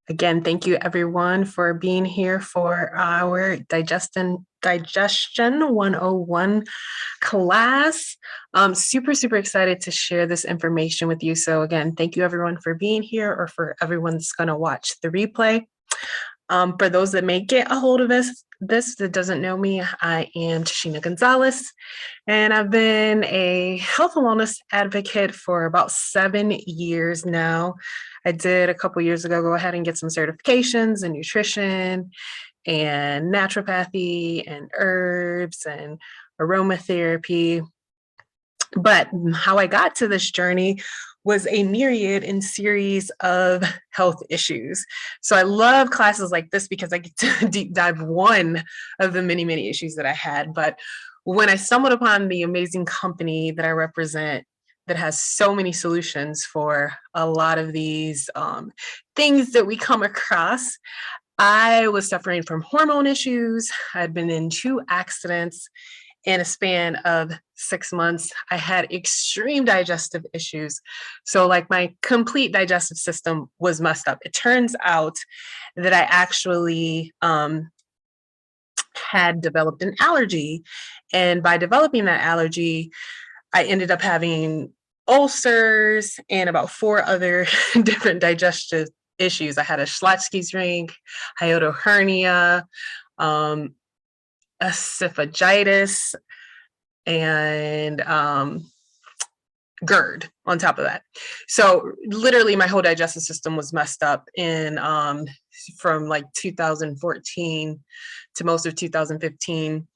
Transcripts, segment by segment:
Again, thank you everyone for being here for our Digestion 101 class. I'm super excited to share this information with you. So again, thank you everyone for being here, or for everyone that's going to watch the replay. For those that may get a hold of this that doesn't know me, I am Tashina Gonzalez, and I've been a health and wellness advocate for about 7 years now. I did a couple years ago go ahead and get some certifications in nutrition and naturopathy and herbs and aromatherapy. But how I got to this journey was a myriad and series of health issues. So I love classes like this because I get to deep dive one of the many issues that I had. But when I stumbled upon the amazing company that I represent that has so many solutions for a lot of these things that we come across, I was suffering from hormone issues. I'd been in 2 accidents in a span of 6 months. I had extreme digestive issues. So like my complete digestive system was messed up. It turns out that I actually had developed an allergy. And by developing that allergy, I ended up having ulcers and about 4 other different digestive issues. I had a Schlattsky's ring, hiatal hernia, esophagitis, and GERD on top of that. So literally my whole digestive system was messed up in from like 2014 to most of 2015,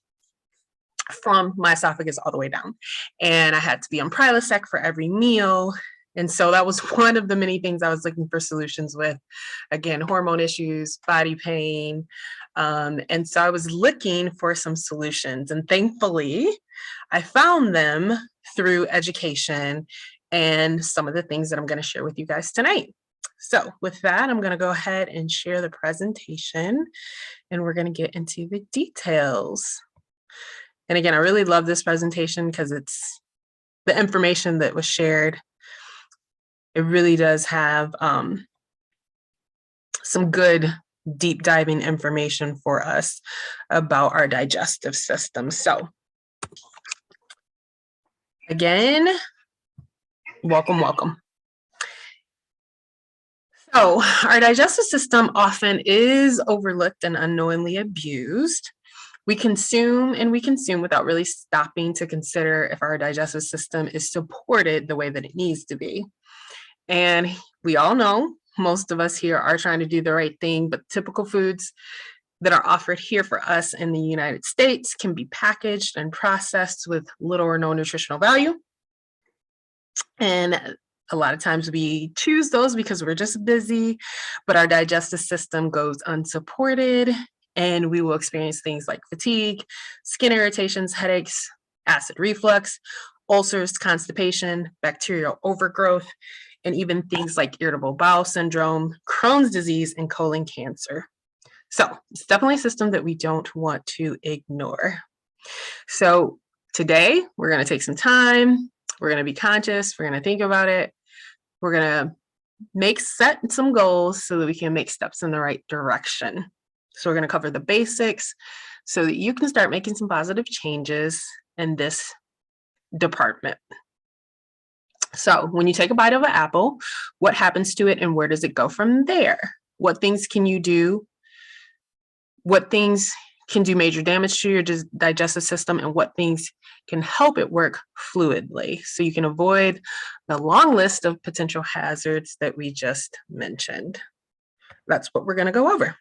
from my esophagus all the way down. And I had to be on Prilosec for every meal. And so that was one of the many things I was looking for solutions with. Again, hormone issues, body pain. And so I was looking for some solutions. And thankfully, I found them through education and some of the things that I'm going to share with you guys tonight. So with that, I'm going to go ahead and share the presentation, and we're going to get into the details. And again, I really love this presentation because it's the information that was shared. It really does have some good deep diving information for us about our digestive system. So again, welcome. So our digestive system often is overlooked and unknowingly abused. We consume without really stopping to consider if our digestive system is supported the way that it needs to be. And we all know, most of us here are trying to do the right thing, but typical foods that are offered here for us in the United States can be packaged and processed with little or no nutritional value. And a lot of times we choose those because we're just busy, but our digestive system goes unsupported, and we will experience things like fatigue, skin irritations, headaches, acid reflux, ulcers, constipation, bacterial overgrowth, and even things like irritable bowel syndrome, Crohn's disease, and colon cancer. So it's definitely a system that we don't want to ignore. So today we're going to take some time. We're going to be conscious. We're going to think about it. We're going to set some goals so that we can make steps in the right direction. So we're going to cover the basics so that you can start making some positive changes in this department. So when you take a bite of an apple, what happens to it and where does it go from there? What things can you do? What things can do major damage to your digestive system, and what things can help it work fluidly so you can avoid the long list of potential hazards that we just mentioned. That's what we're going to go over.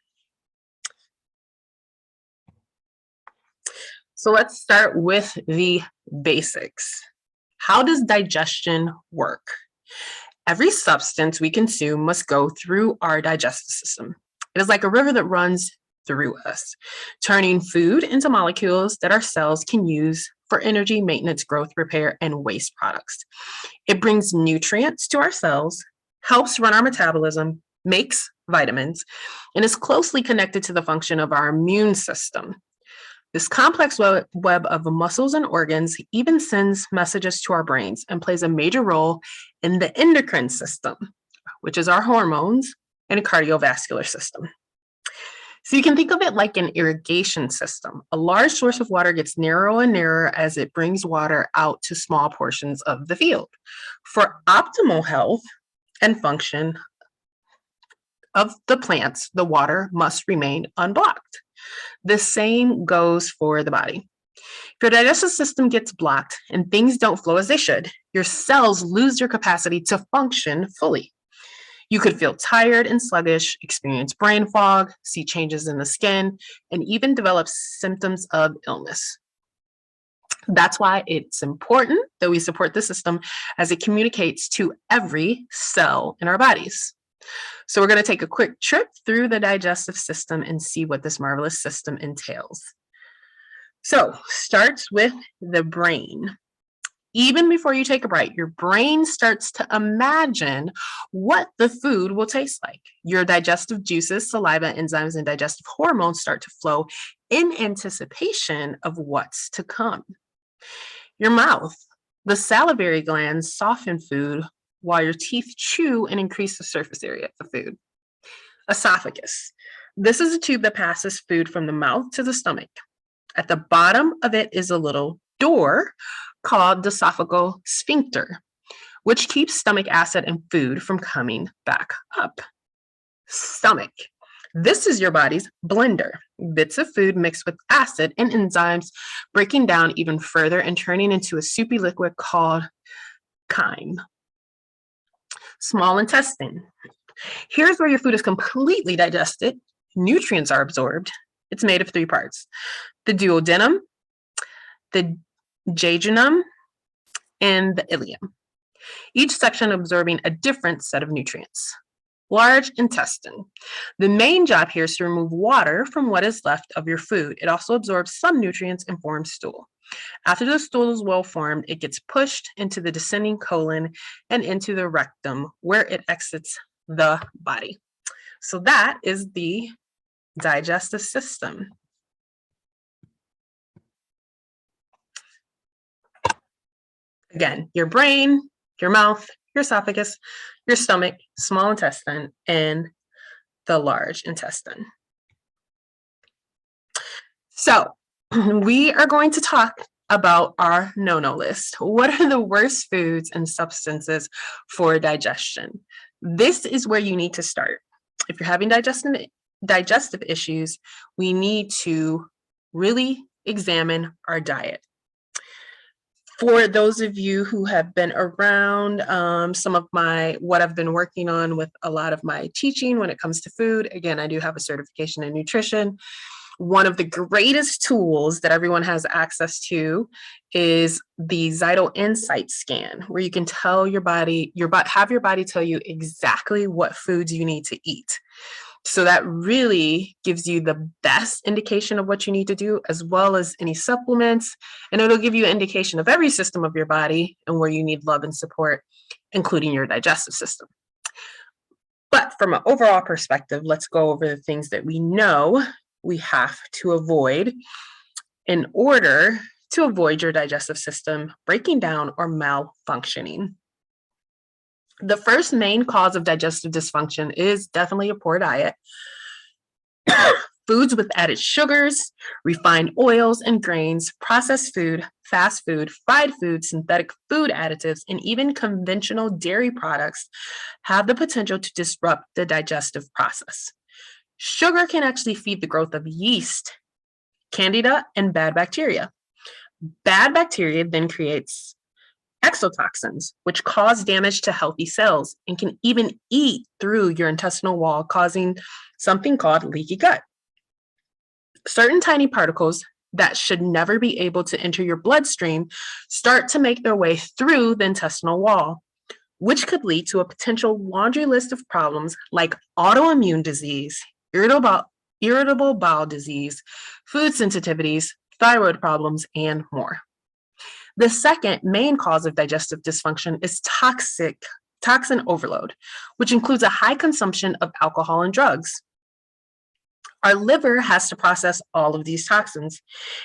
So let's start with the basics. How does digestion work? Every substance we consume must go through our digestive system. It is like a river that runs through us, turning food into molecules that our cells can use for energy, maintenance, growth, repair, and waste products. It brings nutrients to our cells, helps run our metabolism, makes vitamins, and is closely connected to the function of our immune system. This complex web of muscles and organs even sends messages to our brains and plays a major role in the endocrine system, which is our hormones, and a cardiovascular system. So you can think of it like an irrigation system. A large source of water gets narrower and narrower as it brings water out to small portions of the field. For optimal health and function of the plants, the water must remain unblocked. The same goes for the body. If your digestive system gets blocked and things don't flow as they should, your cells lose their capacity to function fully. You could feel tired and sluggish, experience brain fog, see changes in the skin, and even develop symptoms of illness. That's why it's important that we support the system as it communicates to every cell in our bodies. So we're going to take a quick trip through the digestive system and see what this marvelous system entails. So starts with the brain. Even before you take a bite, your brain starts to imagine what the food will taste like. Your digestive juices, saliva, enzymes, and digestive hormones start to flow in anticipation of what's to come. Your mouth, the salivary glands soften food while your teeth chew and increase the surface area of the food. Esophagus. This is a tube that passes food from the mouth to the stomach. At the bottom of it is a little door called the esophageal sphincter, which keeps stomach acid and food from coming back up. Stomach. This is your body's blender. Bits of food mixed with acid and enzymes breaking down even further and turning into a soupy liquid called chyme. Small intestine. Here's where your food is completely digested. Nutrients are absorbed. It's made of 3 parts: the duodenum, the jejunum, and the ileum, each section absorbing a different set of nutrients. Large intestine. The main job here is to remove water from what is left of your food. It also absorbs some nutrients and forms stool. After the stool is well formed, it gets pushed into the descending colon and into the rectum, where it exits the body. So that is the digestive system. Again, your brain, your mouth, your esophagus, your stomach, small intestine, and the large intestine. So we are going to talk about our no-no list. What are the worst foods and substances for digestion? This is where you need to start. If you're having digestive issues, we need to really examine our diet. For those of you who have been around some of what I've been working on with a lot of my teaching when it comes to food, again, I do have a certification in nutrition. One of the greatest tools that everyone has access to is the Vital Insight scan, where you can tell your body, have your body tell you exactly what foods you need to eat. So that really gives you the best indication of what you need to do, as well as any supplements. And it'll give you an indication of every system of your body and where you need love and support, including your digestive system. But from an overall perspective, let's go over the things that we know we have to avoid in order to avoid your digestive system breaking down or malfunctioning. The first main cause of digestive dysfunction is definitely a poor diet. Foods with added sugars, refined oils and grains, processed food, fast food, fried food, synthetic food additives, and even conventional dairy products have the potential to disrupt the digestive process. Sugar can actually feed the growth of yeast, candida, and bad bacteria. Bad bacteria then creates exotoxins, which cause damage to healthy cells and can even eat through your intestinal wall, causing something called leaky gut. Certain tiny particles that should never be able to enter your bloodstream start to make their way through the intestinal wall, which could lead to a potential laundry list of problems like autoimmune disease, irritable bowel disease, food sensitivities, thyroid problems, and more. The second main cause of digestive dysfunction is toxin overload, which includes a high consumption of alcohol and drugs. Our liver has to process all of these toxins.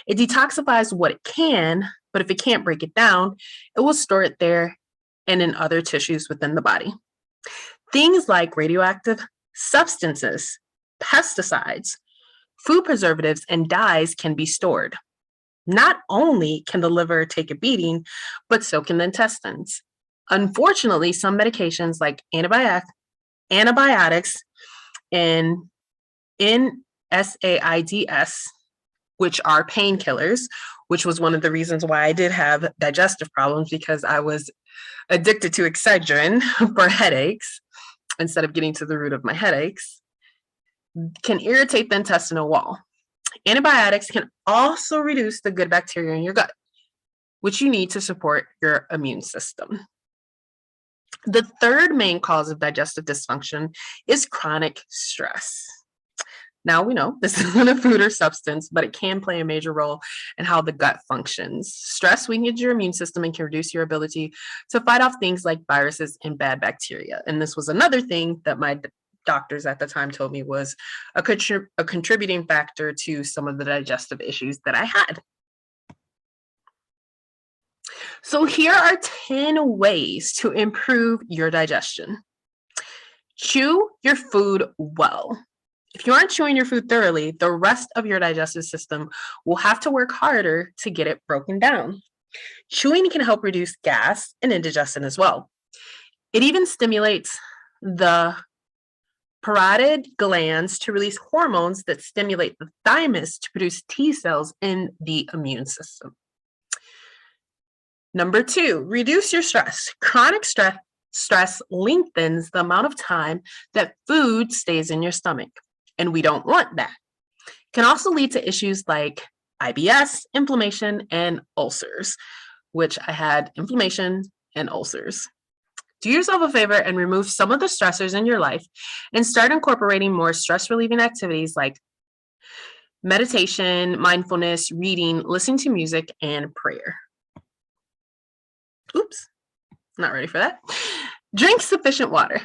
It detoxifies what it can, but if it can't break it down, it will store it there and in other tissues within the body. Things like radioactive Substances, pesticides, food preservatives, and dyes can be stored. Not only can the liver take a beating, but so can the intestines. Unfortunately, some medications like antibiotics and NSAIDs, which are painkillers, which was one of the reasons why I did have digestive problems, because I was addicted to Excedrin for headaches instead of getting to the root of my headaches, can irritate the intestinal wall. Antibiotics can also reduce the good bacteria in your gut, which you need to support your immune system. The third main cause of digestive dysfunction is chronic stress. Now we know this isn't a food or substance, but it can play a major role in how the gut functions. Stress weakens your immune system and can reduce your ability to fight off things like viruses and bad bacteria. And this was another thing that my doctors at the time told me was a contributing factor to some of the digestive issues that I had. So here are 10 ways to improve your digestion. Chew your food well. If you aren't chewing your food thoroughly, the rest of your digestive system will have to work harder to get it broken down. Chewing can help reduce gas and indigestion as well. It even stimulates the parotid glands to release hormones that stimulate the thymus to produce T cells in the immune system. Number 2, reduce your stress. Chronic stress lengthens the amount of time that food stays in your stomach, and we don't want that. It can also lead to issues like IBS, inflammation, and ulcers, which I had inflammation and ulcers. Do yourself a favor and remove some of the stressors in your life and start incorporating more stress-relieving activities like meditation, mindfulness, reading, listening to music, and prayer. Oops, not ready for that. Drink sufficient water.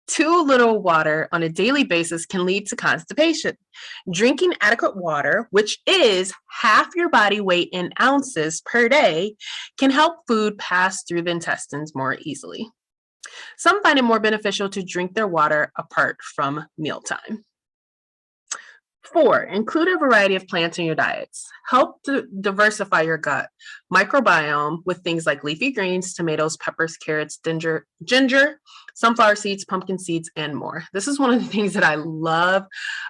Too little water on a daily basis can lead to constipation. Drinking adequate water, which is half your body weight in ounces per day, can help food pass through the intestines more easily. Some find it more beneficial to drink their water apart from mealtime. 4, include a variety of plants in your diets. Help to diversify your gut microbiome with things like leafy greens, tomatoes, peppers, carrots, ginger, sunflower seeds, pumpkin seeds, and more. This is one of the things that I love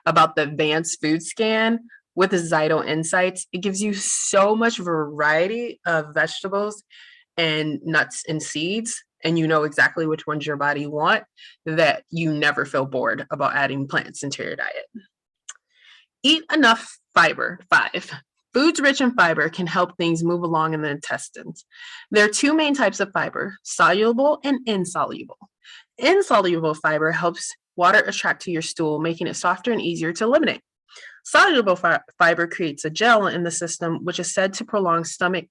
about the advanced food scan with the Zyto Insights. It gives you so much variety of vegetables and nuts and seeds, and you know exactly which ones your body wants, that you never feel bored about adding plants into your diet. Eat enough fiber. 5. Foods rich in fiber can help things move along in the intestines. There are 2 main types of fiber, soluble and insoluble. Insoluble fiber helps water attract to your stool, making it softer and easier to eliminate. Soluble fiber creates a gel in the system, which is said to prolong stomach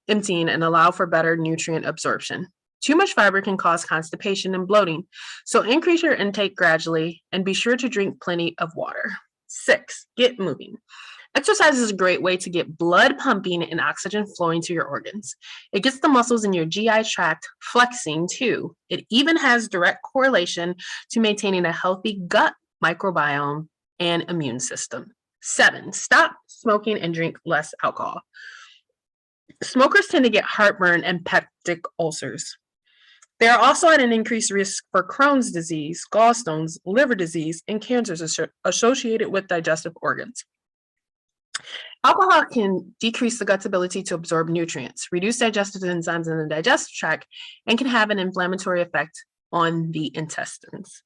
emptying and allow for better nutrient absorption. Too much fiber can cause constipation and bloating, so increase your intake gradually and be sure to drink plenty of water. 6, get moving. Exercise is a great way to get blood pumping and oxygen flowing to your organs. It gets the muscles in your GI tract flexing too. It even has direct correlation to maintaining a healthy gut microbiome and immune system. 7, stop smoking and drink less alcohol. Smokers tend to get heartburn and peptic ulcers. They are also at an increased risk for Crohn's disease, gallstones, liver disease, and cancers associated with digestive organs. Alcohol can decrease the gut's ability to absorb nutrients, reduce digestive enzymes in the digestive tract, and can have an inflammatory effect on the intestines.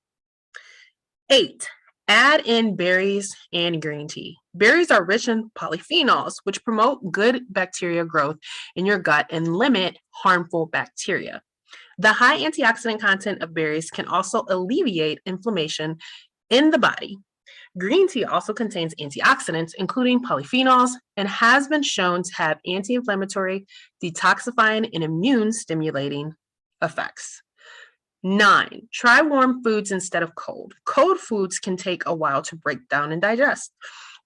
8, add in berries and green tea. Berries are rich in polyphenols, which promote good bacteria growth in your gut and limit harmful bacteria. The high antioxidant content of berries can also alleviate inflammation in the body. Green tea also contains antioxidants, including polyphenols, and has been shown to have anti-inflammatory, detoxifying, and immune-stimulating effects. 9, try warm foods instead of cold. Cold foods can take a while to break down and digest.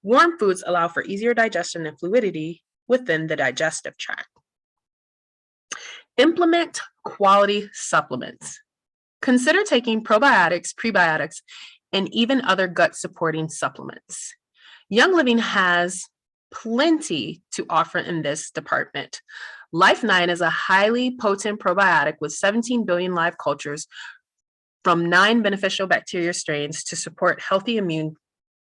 Warm foods allow for easier digestion and fluidity within the digestive tract. Implement quality supplements. Consider taking probiotics, prebiotics, and even other gut-supporting supplements. Young Living has plenty to offer in this department. Life9 is a highly potent probiotic with 17 billion live cultures from 9 beneficial bacteria strains to support healthy immune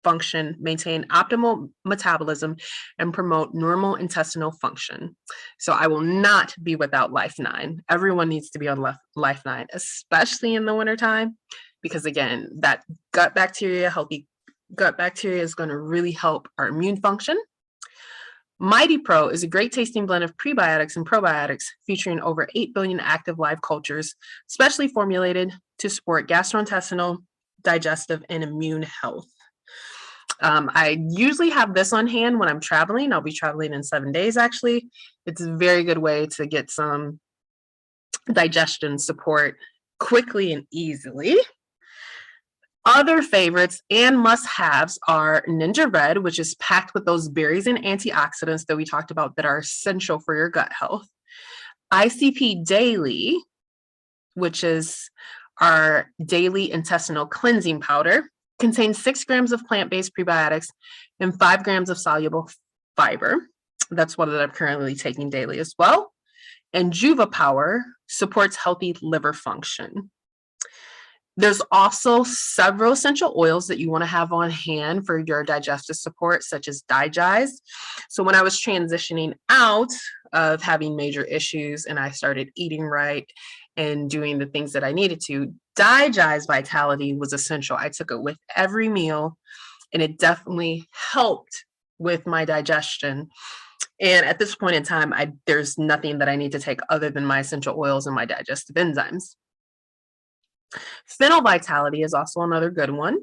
function, maintain optimal metabolism, and promote normal intestinal function. So I will not be without Life9. Everyone needs to be on Life9, especially in the wintertime, because again, that gut bacteria, healthy gut bacteria is going to really help our immune function. Mighty Pro is a great tasting blend of prebiotics and probiotics featuring over 8 billion active live cultures, specially formulated to support gastrointestinal, digestive, and immune health. I usually have this on hand when I'm traveling. I'll be traveling in 7 days, actually. It's a very good way to get some digestion support quickly and easily. Other favorites and must-haves are Ninja Red, which is packed with those berries and antioxidants that we talked about that are essential for your gut health. ICP Daily, which is our daily intestinal cleansing powder, contains 6 grams of plant-based prebiotics and 5 grams of soluble fiber. That's one that I'm currently taking daily as well. And Juva Power supports healthy liver function. There's also several essential oils that you want to have on hand for your digestive support, such as Digest. So when I was transitioning out of having major issues and I started eating right and doing the things that I needed to, Digest Vitality was essential. I took it with every meal, and it definitely helped with my digestion. And at this point in time, there's nothing that I need to take other than my essential oils and my digestive enzymes. Fennel Vitality is also another good one.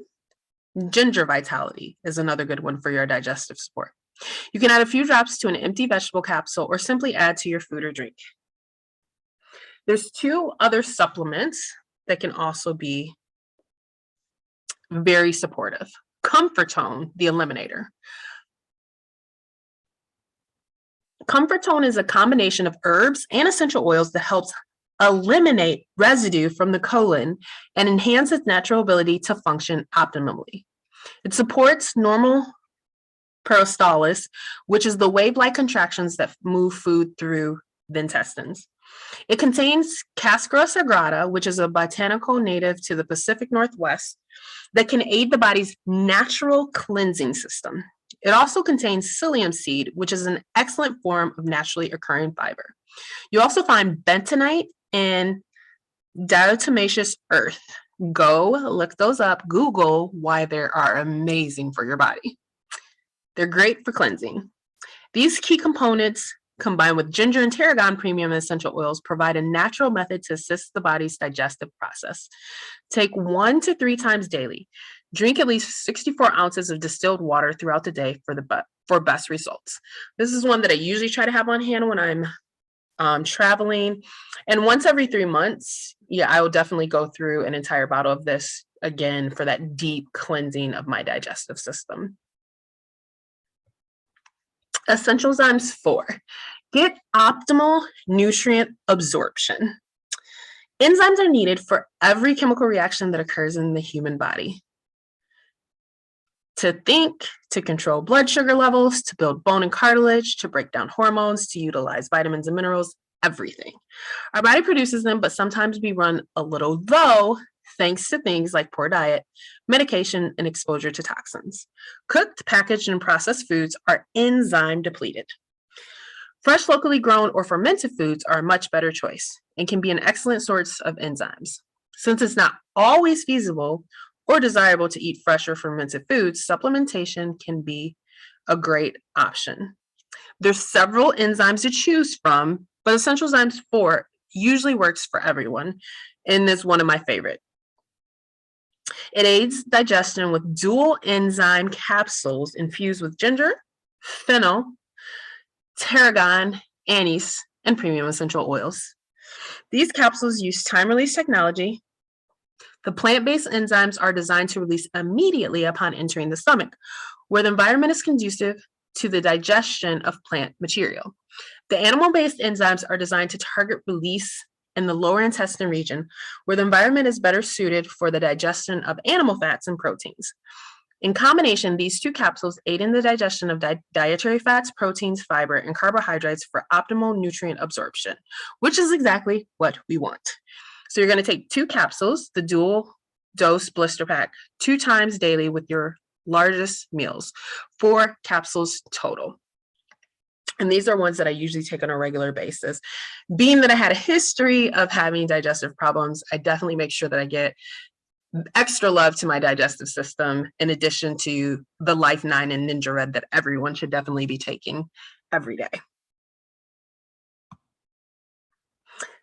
Ginger Vitality is another good one for your digestive support. You can add a few drops to an empty vegetable capsule or simply add to your food or drink. There's 2 other supplements that can also be very supportive. Comfortone, the Eliminator. Comfortone is a combination of herbs and essential oils that helps eliminate residue from the colon and enhance its natural ability to function optimally. It supports normal peristalsis, which is the wave-like contractions that move food through the intestines. It contains Cascara sagrada, which is a botanical native to the Pacific Northwest that can aid the body's natural cleansing system. It also contains psyllium seed, which is an excellent form of naturally occurring fiber. You also find bentonite and diatomaceous earth. Go look those up. Google why they are amazing for your body. They're great for cleansing. These key components, combined with ginger and tarragon premium essential oils, provide a natural method to assist the body's digestive process. Take 1 to 3 times daily. Drink at least 64 ounces of distilled water throughout the day for best results. This is one that I usually try to have on hand when I'm traveling. And once every 3 months, I will definitely go through an entire bottle of this again for that deep cleansing of my digestive system. Essential Enzymes 4. Get optimal nutrient absorption. Enzymes are needed for every chemical reaction that occurs in the human body. To think, to control blood sugar levels, to build bone and cartilage, to break down hormones, to utilize vitamins and minerals, everything. Our body produces them, but sometimes we run a little low thanks to things like poor diet, medication, and exposure to toxins. Cooked, packaged, and processed foods are enzyme depleted. Fresh, locally grown, or fermented foods are a much better choice and can be an excellent source of enzymes. Since it's not always feasible or desirable to eat fresh or fermented foods, supplementation can be a great option. There's several enzymes to choose from, but Essential Enzymes 4 usually works for everyone and is one of my favorite. It aids digestion with dual enzyme capsules infused with ginger, fennel, tarragon, anise, and premium essential oils. These capsules use time-release technology. The plant-based enzymes are designed to release immediately upon entering the stomach, where the environment is conducive to the digestion of plant material. The animal-based enzymes are designed to target release in the lower intestine region, where the environment is better suited for the digestion of animal fats and proteins. In combination, these 2 capsules aid in the digestion of dietary fats, proteins, fiber, and carbohydrates for optimal nutrient absorption, which is exactly what we want. So you're going to take 2 capsules, the dual dose blister pack, 2 times daily with your largest meals, 4 capsules total. And these are ones that I usually take on a regular basis. Being that I had a history of having digestive problems, I definitely make sure that I get extra love to my digestive system, in addition to the Life 9 and Ninja Red that everyone should definitely be taking every day.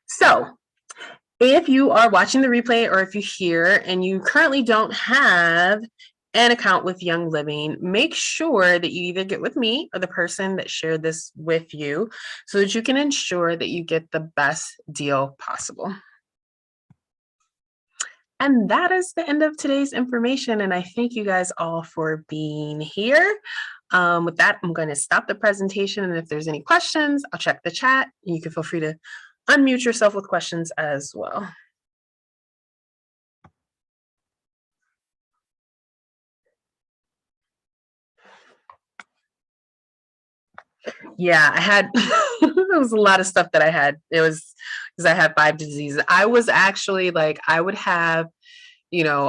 So if you are watching the replay, or if you're here and you currently don't have an account with Young Living, make sure that you either get with me or the person that shared this with you, so that you can ensure that you get the best deal possible. And that is the end of today's information. And I thank you guys all for being here. With that, I'm going to stop the presentation. And if there's any questions, I'll check the chat. And you can feel free to unmute yourself with questions as well. Yeah, I had, it was a lot of stuff that I had. It was because I had 5 diseases. I was actually like, I would have, you know,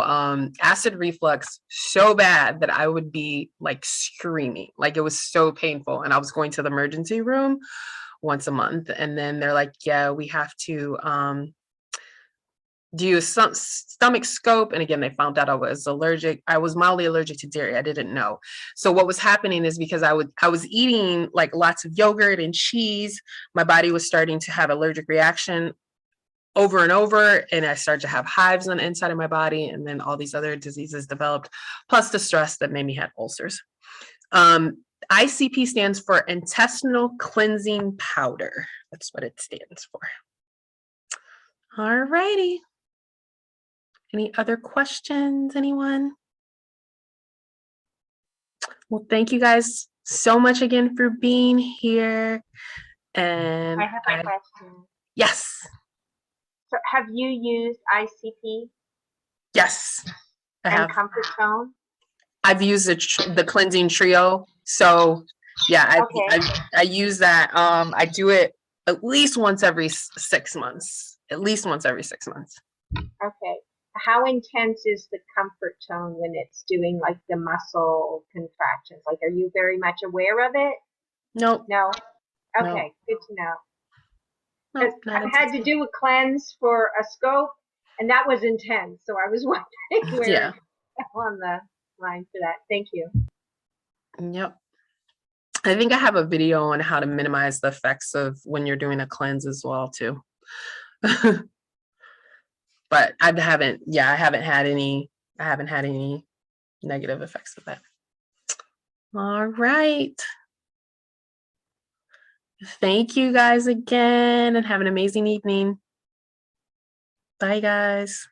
acid reflux so bad that I would be like screaming, like it was so painful. And I was going to the emergency room once a month. And then they're like, yeah, we have to do some stomach scope. And again, they found out I was allergic. I was mildly allergic to dairy. I didn't know. So what was happening is, because I was eating like lots of yogurt and cheese, my body was starting to have allergic reaction over and over. And I started to have hives on the inside of my body. And then all these other diseases developed, plus the stress that made me have ulcers. ICP stands for intestinal cleansing powder. That's what it stands for. All righty. Any other questions, anyone? Well, thank you guys so much again for being here. And I have a question. Yes. So have you used ICP? Yes, I have. Comfort Zone? I've used the cleansing trio. So yeah, Okay. I use that. I do it at least once every 6 months. At least once every 6 months. Okay. How intense is the comfort tone when it's doing like the muscle contractions? Like, are you very much aware of it? Nope. No. Okay, No. good to know. Nope, I've had to do a cleanse for a scope, and that was intense. So I was wondering where on the line for that. Thank you. Yep. I think I have a video on how to minimize the effects of when you're doing a cleanse as well too. But I haven't had any negative effects of that. All right. Thank you guys again, and have an amazing evening. Bye guys.